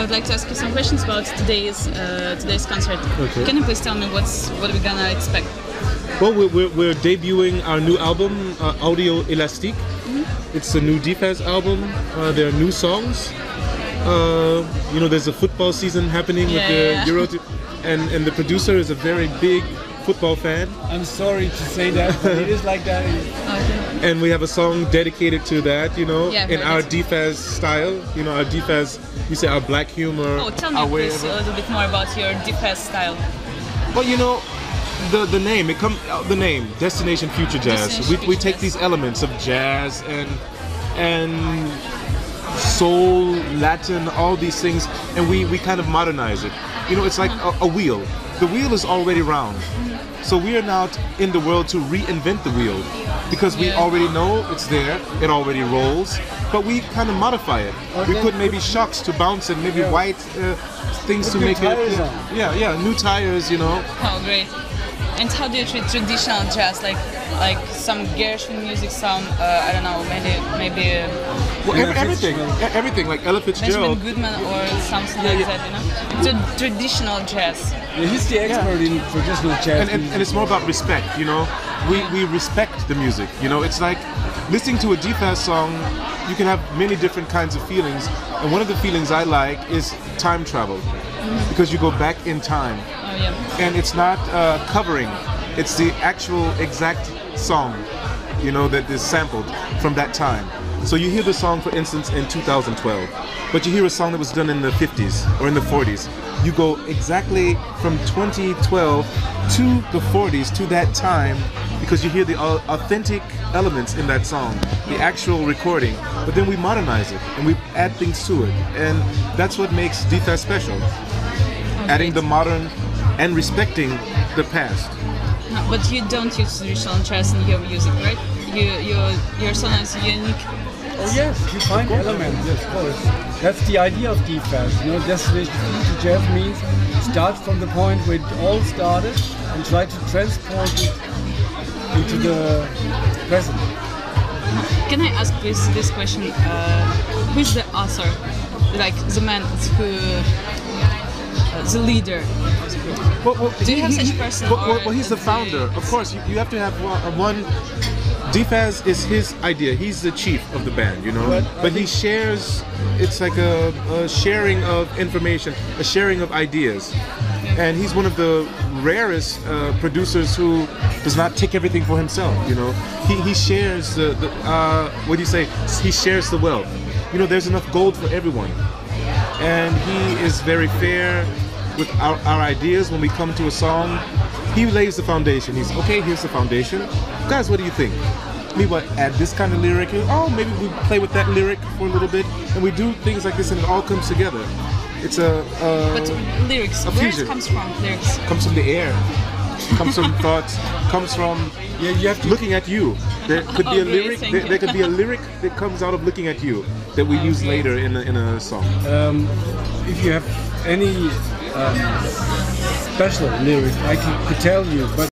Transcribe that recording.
would like to ask you some questions about today's concert. Okay. Can you please tell me what we're gonna expect? Well, we're debuting our new album, Audio Elastique. It's a new Phazz album. There are new songs. You know, there's a football season happening with the Euro, and the producer is a very big football fan. I'm sorry to say that, but it is like that. Okay. And we have a song dedicated to that, you know, Yeah, in our it. Phazz style. You know, our Phazz, you say our black humor. Oh, tell me our way please of- a little bit more about your Phazz style. Well, you know, the name, the name, Destination Future Jazz. Destination We Future take Jazz. these elements of jazz and soul, Latin, all these things, and we kind of modernize it. You know, it's like a wheel. The wheel is already round. So we are now in the world to reinvent the wheel, because we already know it's there, it already rolls, but we kind of modify it. We put maybe shocks to bounce it, maybe white things to make it. Yeah, new tires, you know. Oh, great. And how do you treat traditional jazz, like some Gershwin music, some I don't know, maybe Well, everything like Ella Fitzgerald. Benjamin Goodman or something like that, you know? So traditional jazz. Yeah, he's the expert in traditional jazz. And it's more about respect, you know. We respect the music, you know. It's like listening to a Phazz song. You can have many different kinds of feelings, and one of the feelings I like is time travel, because you go back in time. Oh yeah. And it's not covering, it's the actual exact song, you know, that is sampled from that time. So you hear the song, for instance, in 2012, but you hear a song that was done in the 50s or in the 40s. You go exactly from 2012 to the 40s, to that time, because you hear the authentic elements in that song, the actual recording, but then we modernize it and we add things to it, and that's what makes Phazz special. Adding the modern and respecting the past. No, but you don't use traditional jazz in your music, right? Your song is unique. Oh yes, you find elements, yes, of course. That's the idea of Phazz. You know, Destination Future Jazz means start from the point where it all started and try to transport it into the present. Can I ask this question? Who is the author? Like the man who, the leader of the group? Well, Do you have such a person? Well, he's the founder. Of course, you have to have one. Phazz is his idea. He's the chief of the band, you know. But he shares. It's like a sharing of information, a sharing of ideas. And he's one of the rarest producers who does not take everything for himself. You know, he shares the what do you say? He shares the wealth. You know, there's enough gold for everyone, and he is very fair with our ideas. When we come to a song, he lays the foundation. He's okay. Here's the foundation, guys. What do you think? Maybe we'll add this kind of lyric. Oh, maybe we play with that lyric for a little bit, and we do things like this, and it all comes together. It's But lyrics, where it comes from? Lyrics comes from the air, comes from thoughts, comes from You have to looking at you. There could be a Okay, lyric. thank There, you. there could be a lyric that comes out of looking at you that we use Okay. later in a song. if you have any special lyric, I could tell you, but